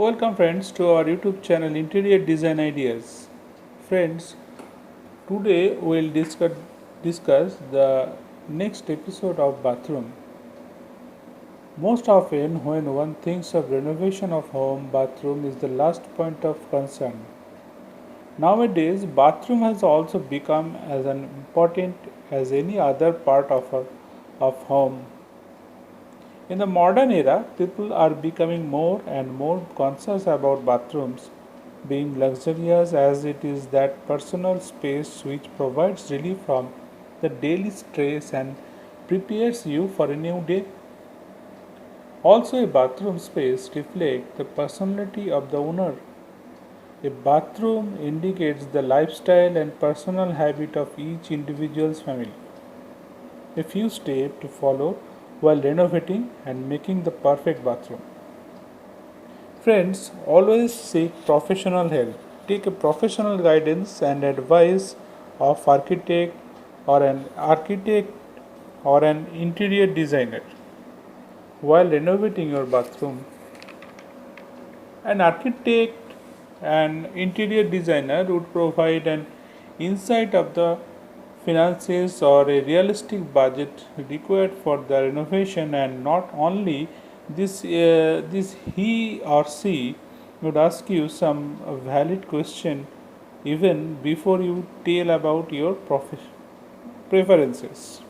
Welcome friends to our YouTube channel Interior Design Ideas. Friends, today we'll discuss the next episode of bathroom. Most often when one thinks of renovation of home, bathroom is the last point of concern. Nowadays, bathroom has also become as important as any other part of home. In the modern era, people are becoming more and more conscious about bathrooms being luxurious as it is that personal space which provides relief from the daily stress and prepares you for a new day. Also, a bathroom space reflects the personality of the owner. A bathroom indicates the lifestyle and personal habit of each individual's family. A few steps to follow while renovating and making the perfect bathroom. Friends, always seek professional help. Take a professional guidance and advice of architect or an interior designer while renovating your bathroom. An architect and interior designer would provide an insight of the finances or a realistic budget required for the renovation, and not only this he or she would ask you some valid question even before you tell about your preferences.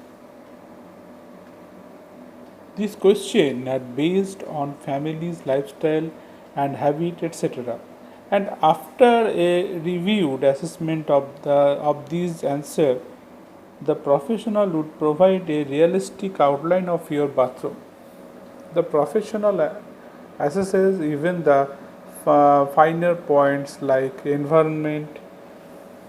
These questions are based on family's lifestyle and habit, etc. And after a reviewed assessment of these answers, the professional would provide a realistic outline of your bathroom. The professional assesses even the finer points like environment,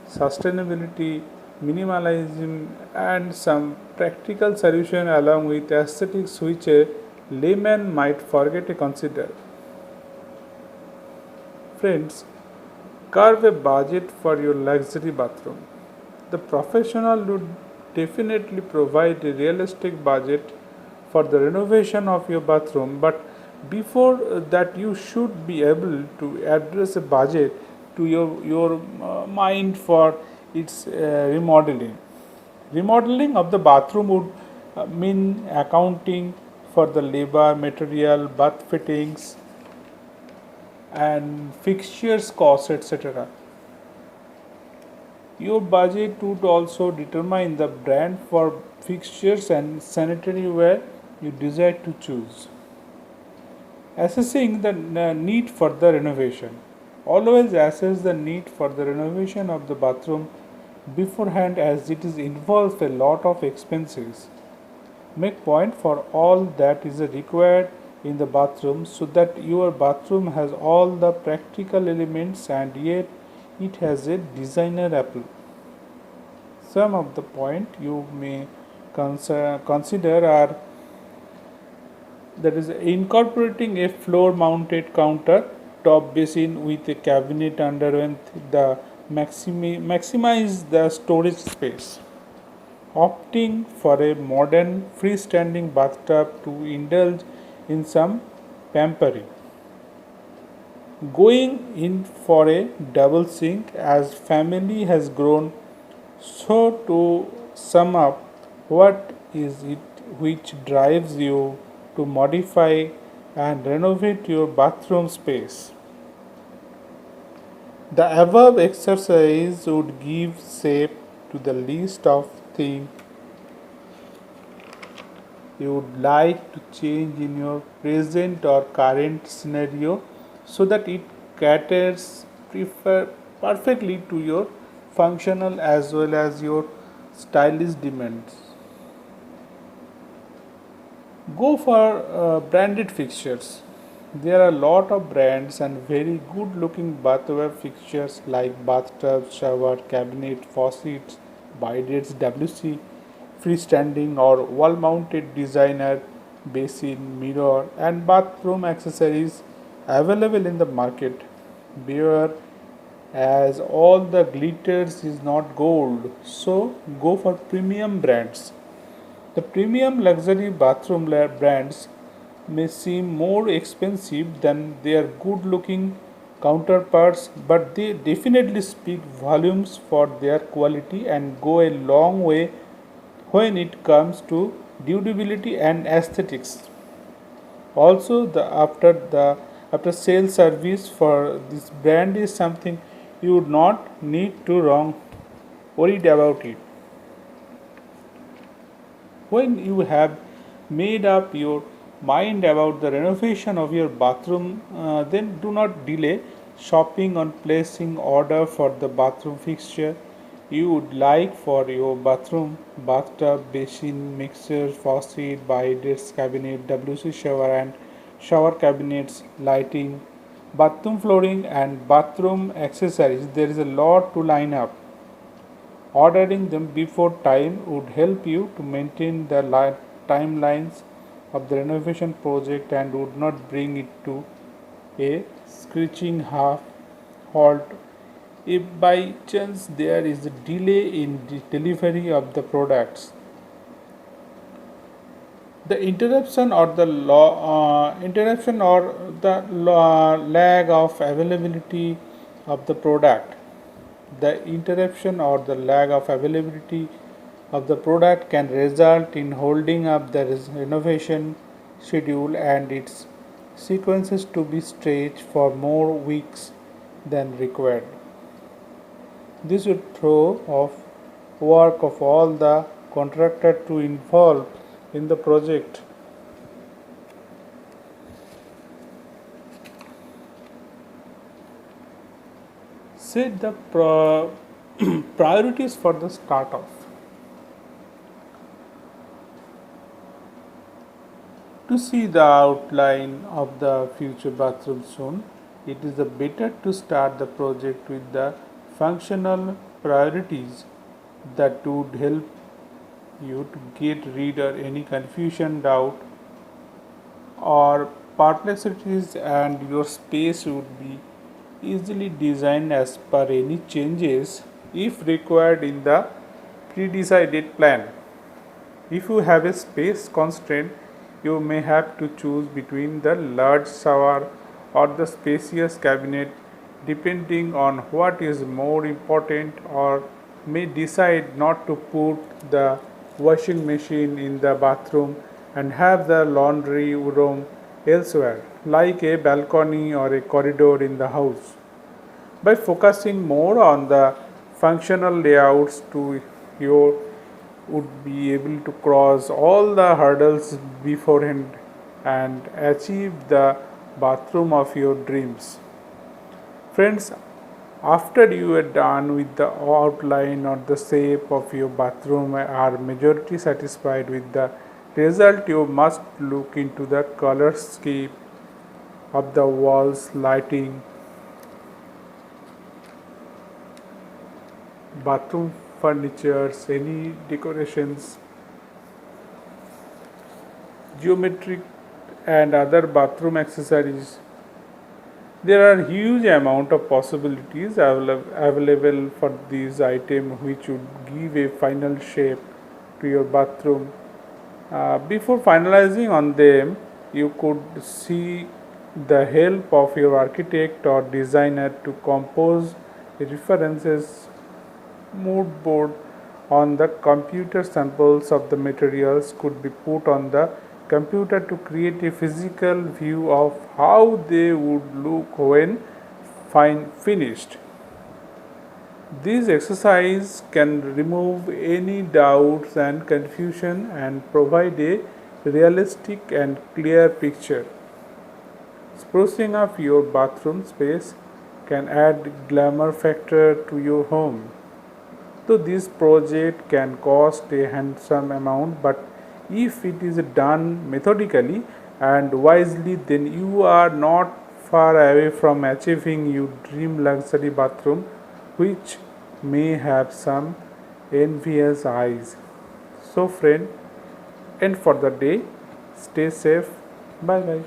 sustainability, minimalism, and some practical solution along with aesthetics which a layman might forget to consider. Friends, carve a budget for your luxury bathroom. The professional would definitely provide a realistic budget for the renovation of your bathroom, but before that you should be able to address a budget to your mind for its remodeling. Remodeling of the bathroom would mean accounting for the labor, material, bath fittings, and fixtures costs, etc. Your budget would also determine the brand for fixtures and sanitary ware you desire to choose. Assessing the need for the renovation. Always assess the need for the renovation of the bathroom beforehand as it is involves a lot of expenses. Make point for all that is required in the bathroom so that your bathroom has all the practical elements and yet it has a designer appeal. Some of the point you may consider are that is incorporating a floor mounted counter top basin with a cabinet underneath the maximize the storage space, opting for a modern freestanding bathtub to indulge in some pampering, going in for a double sink as family has grown. So to sum up, what is it which drives you to modify and renovate your bathroom space? The above exercise would give shape to the list of things you would like to change in your present or current scenario so that it caters perfectly to your functional as well as your stylish demands. Go for branded fixtures. There are a lot of brands and very good looking bathware fixtures like bathtub, shower, cabinet, faucets, bidets, WC, freestanding or wall mounted designer, basin, mirror, and bathroom accessories available in the market. Beware, as all the glitters is not gold, so go for premium brands. The premium luxury bathroom brands may seem more expensive than their good looking counterparts, but they definitely speak volumes for their quality and go a long way when it comes to durability and aesthetics. Also, the after sales service for this brand is something you would not need to wrong worried about it. When you have made up your mind about the renovation of your bathroom, then do not delay shopping on placing order for the bathroom fixture you would like for your bathroom: bathtub, basin, mixer, faucet, bidets, cabinet, WC shower and shower cabinets, lighting, bathroom flooring and bathroom accessories. There is a lot to line up. Ordering them before time would help you to maintain the timelines of the renovation project and would not bring it to a screeching half halt if by chance there is a delay in the delivery of the products. The interruption or the lag of availability of the product. The interruption or the lag of availability of the product can result in holding up the renovation schedule and its sequences to be stretched for more weeks than required. This would throw off work of all the contractor to involve in the project. Set the priorities for the start off. To see the outline of the future bathroom soon, it is better to start the project with the functional priorities that would help you to get rid of any confusion, doubt, or perplexities, and your space would be easily designed as per any changes if required in the pre-decided plan. If you have a space constraint, you may have to choose between the large shower or the spacious cabinet depending on what is more important, or may decide not to put the washing machine in the bathroom and have the laundry room elsewhere, like a balcony or a corridor in the house. By focusing more on the functional layouts to your would be able to cross all the hurdles beforehand and achieve the bathroom of your dreams. Friends, after you are done with the outline or the shape of your bathroom are majority satisfied with the result, you must look into the color scheme of the walls, lighting, bathroom furnitures, any decorations, geometric and other bathroom accessories. There are huge amount of possibilities available for these items which would give a final shape to your bathroom. Before finalizing on them, you could see the help of your architect or designer to compose references mood board on the computer. Samples of the materials could be put on the computer to create a physical view of how they would look when finished. This exercise can remove any doubts and confusion and provide a realistic and clear picture. Sprucing up your bathroom space can add glamour factor to your home. So this project can cost a handsome amount, but if it is done methodically and wisely, then you are not far away from achieving your dream luxury bathroom, which may have some envious eyes. So friend, and for the day, stay safe. Bye bye.